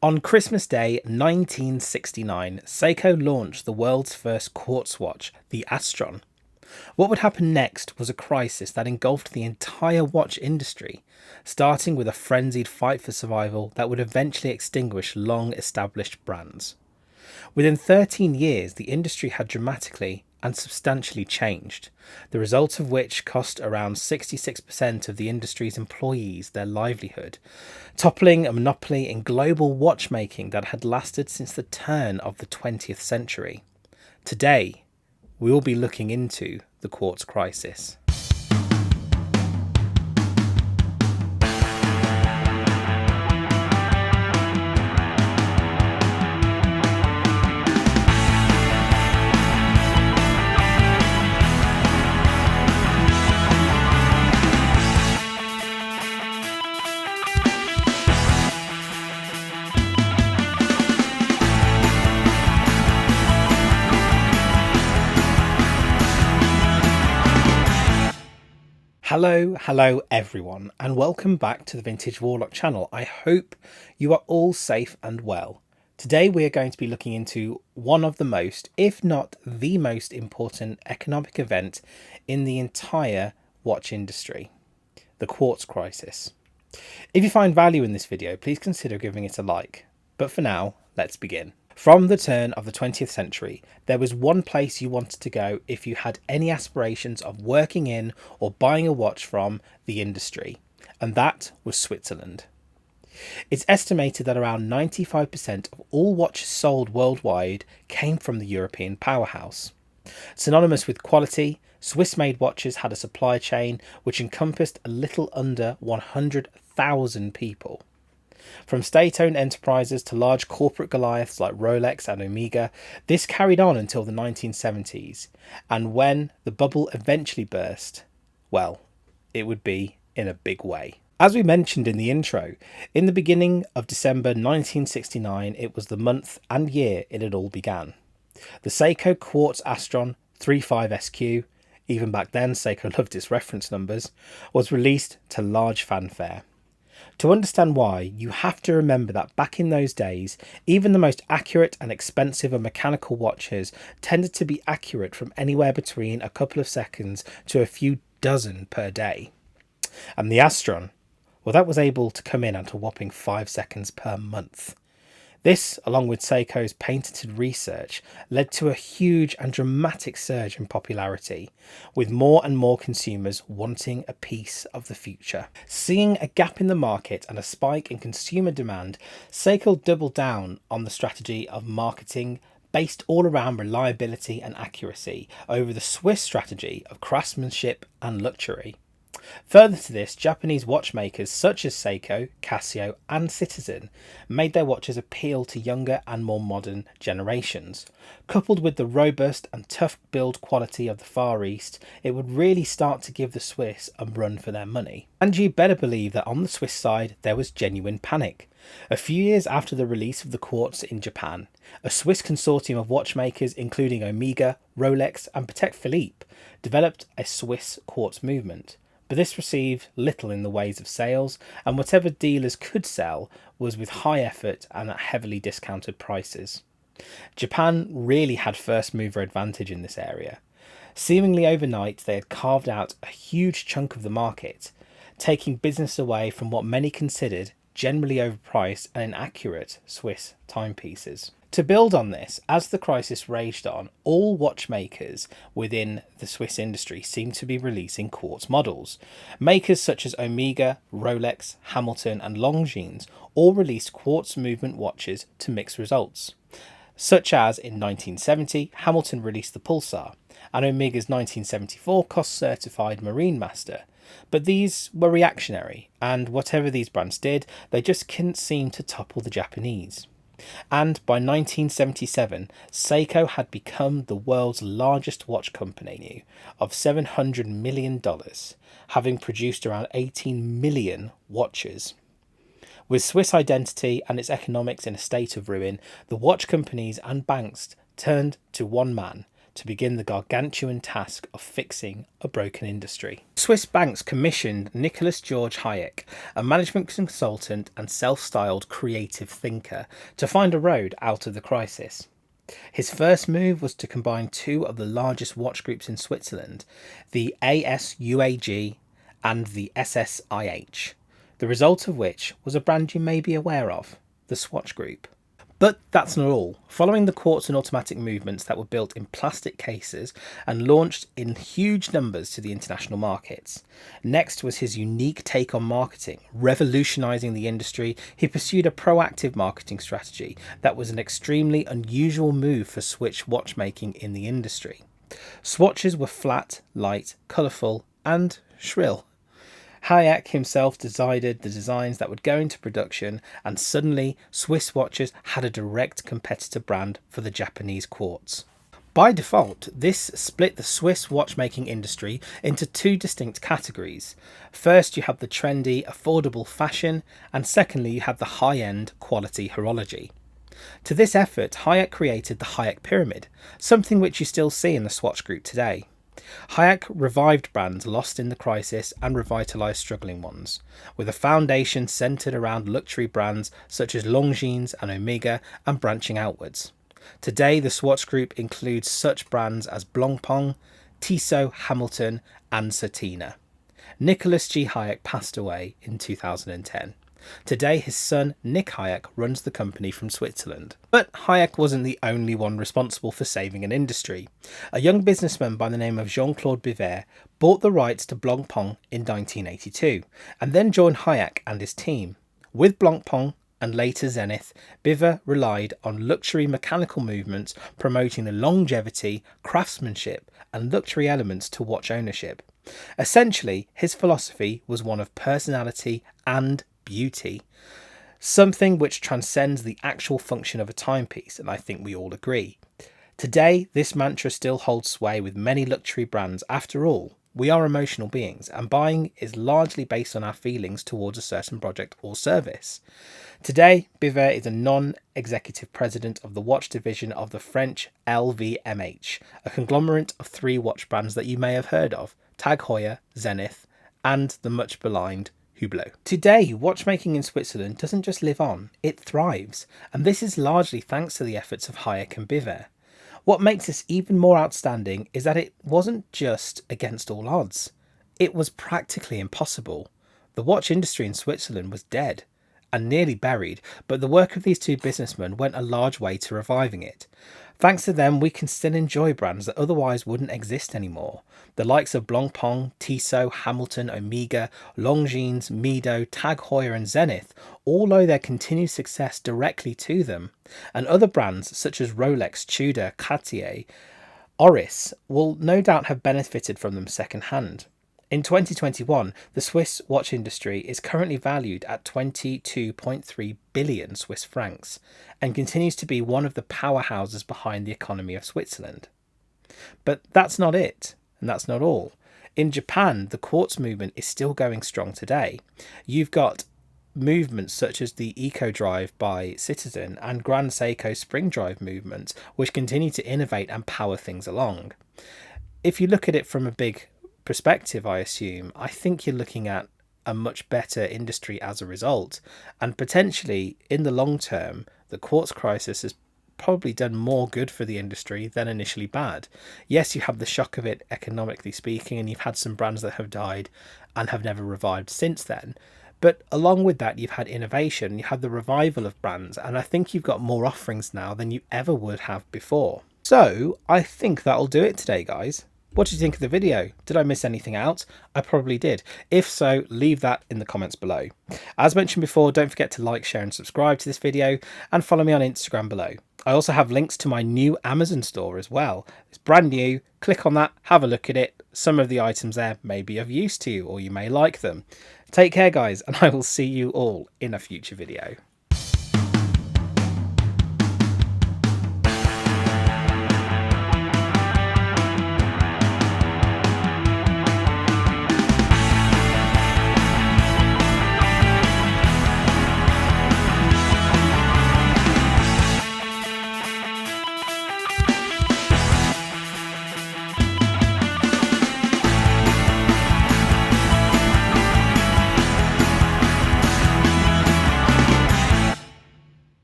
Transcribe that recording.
On Christmas Day 1969, Seiko launched the world's first quartz watch, the Astron. What would happen next was a crisis that engulfed the entire watch industry, starting with a frenzied fight for survival that would eventually extinguish long-established brands. Within 13 years, the industry had dramatically and substantially changed, the result of which cost around 66% of the industry's employees their livelihood, toppling a monopoly in global watchmaking that had lasted since the turn of the 20th century. Today, we will be looking into the quartz crisis. Hello everyone, and welcome back to the Vintage Warlock channel. I hope you are all safe and well. Today we are going to be looking into one of the most, if not the most important economic event in the entire watch industry, the quartz crisis. If you find value in this video, please consider giving it a like. But for now, let's begin. From the turn of the 20th century, there was one place you wanted to go if you had any aspirations of working in or buying a watch from the industry, and that was Switzerland. It's estimated that around 95% of all watches sold worldwide came from the European powerhouse. Synonymous with quality, Swiss-made watches had a supply chain which encompassed a little under 100,000 people. From state-owned enterprises to large corporate Goliaths like Rolex and Omega, this carried on until the 1970s, and when the bubble eventually burst, well, it would be in a big way. As we mentioned in the intro, in the beginning of December 1969, it was the month and year it had all began. The Seiko Quartz Astron 35SQ, even back then Seiko loved its reference numbers, was released to large fanfare. To understand why, you have to remember that back in those days, even the most accurate and expensive of mechanical watches tended to be accurate from anywhere between a couple of seconds to a few dozen per day. And the Astron, well, that was able to come in at a whopping 5 seconds per month. This, along with Seiko's patented research, led to a huge and dramatic surge in popularity, with more and more consumers wanting a piece of the future. Seeing a gap in the market and a spike in consumer demand, Seiko doubled down on the strategy of marketing based all around reliability and accuracy over the Swiss strategy of craftsmanship and luxury. Further to this, Japanese watchmakers such as Seiko, Casio and Citizen made their watches appeal to younger and more modern generations. Coupled with the robust and tough build quality of the Far East, it would really start to give the Swiss a run for their money. And you better believe that on the Swiss side there was genuine panic. A few years after the release of the quartz in Japan, a Swiss consortium of watchmakers including Omega, Rolex and Patek Philippe developed a Swiss quartz movement. But this received little in the ways of sales, and whatever dealers could sell was with high effort and at heavily discounted prices. Japan really had first mover advantage in this area. Seemingly overnight, they had carved out a huge chunk of the market, taking business away from what many considered generally overpriced and inaccurate Swiss timepieces. To build on this, as the crisis raged on, all watchmakers within the Swiss industry seemed to be releasing quartz models. Makers such as Omega, Rolex, Hamilton and Longines all released quartz movement watches to mixed results. Such as in 1970, Hamilton released the Pulsar, and Omega's 1974 cost-certified Marine Master. But these were reactionary, and whatever these brands did, they just couldn't seem to topple the Japanese. And by 1977, Seiko had become the world's largest watch company of $700 million, having produced around 18 million watches. With Swiss identity and its economics in a state of ruin, the watch companies and banks turned to one man to begin the gargantuan task of fixing a broken industry. Swiss banks commissioned Nicholas George Hayek, a management consultant and self-styled creative thinker, to find a road out of the crisis. His first move was to combine two of the largest watch groups in Switzerland, the ASUAG and the SSIH, the result of which was a brand you may be aware of, the Swatch Group. But that's not all. Following the Quartz and automatic movements that were built in plastic cases and launched in huge numbers to the international markets, next was his unique take on marketing. Revolutionising the industry, he pursued a proactive marketing strategy that was an extremely unusual move for Swiss watchmaking in the industry. Swatches were flat, light, colourful and shrill. Hayek himself decided the designs that would go into production, and suddenly Swiss watches had a direct competitor brand for the Japanese Quartz. By default, this split the Swiss watchmaking industry into two distinct categories. First, you have the trendy, affordable fashion, and secondly, you have the high-end quality horology. To this effort, Hayek created the Hayek Pyramid, something which you still see in the Swatch Group today. Hayek revived brands lost in the crisis and revitalised struggling ones, with a foundation centred around luxury brands such as Longines and Omega, and branching outwards. Today, the Swatch Group includes such brands as Blancpain, Tissot, Hamilton and Satina. Nicholas G. Hayek passed away in 2010. Today, his son Nick Hayek runs the company from Switzerland. But Hayek wasn't the only one responsible for saving an industry. A young businessman by the name of Jean-Claude Biver bought the rights to Blancpain in 1982 and then joined Hayek and his team. With Blancpain and later Zenith, Biver relied on luxury mechanical movements, promoting the longevity, craftsmanship and luxury elements to watch ownership. Essentially, his philosophy was one of personality and beauty, something which transcends the actual function of a timepiece, and I think we all agree. Today, this mantra still holds sway with many luxury brands. After all, we are emotional beings, and buying is largely based on our feelings towards a certain project or service. Today, Biver is a non-executive president of the watch division of the French LVMH, a conglomerate of three watch brands that you may have heard of: Tag Heuer, Zenith, and the much maligned Hublot. Today, watchmaking in Switzerland doesn't just live on, it thrives, and this is largely thanks to the efforts of Hayek and Biver. What makes this even more outstanding is that it wasn't just against all odds. It was practically impossible. The watch industry in Switzerland was dead and nearly buried, but the work of these two businessmen went a large way to reviving it. Thanks to them, we can still enjoy brands that otherwise wouldn't exist anymore. The likes of Blancpain, Tissot, Hamilton, Omega, Longines, Mido, Tag Heuer and Zenith all owe their continued success directly to them. And other brands such as Rolex, Tudor, Cartier, Oris will no doubt have benefited from them secondhand. In 2021, the Swiss watch industry is currently valued at 22.3 billion Swiss francs and continues to be one of the powerhouses behind the economy of Switzerland. But that's not it, and that's not all. In Japan, the quartz movement is still going strong today. You've got movements such as the Eco Drive by Citizen and Grand Seiko Spring Drive movements, which continue to innovate and power things along. If you look at it from a big perspective, I think you're looking at a much better industry as a result, and potentially in the long term the quartz crisis has probably done more good for the industry than initially bad. Yes, you have the shock of it economically speaking, and you've had some brands that have died and have never revived since then, but along with that you've had innovation, you had the revival of brands, and I think you've got more offerings now than you ever would have before. So I think that'll do it today, guys. What did you think of the video? Did I miss anything out? I probably did. If so, leave that in the comments below. As mentioned before, don't forget to like, share and subscribe to this video, and follow me on Instagram below. I also have links to my new Amazon store as well. It's brand new. Click on that, have a look at it. Some of the items there may be of use to you, or you may like them. Take care, guys, and I will see you all in a future video.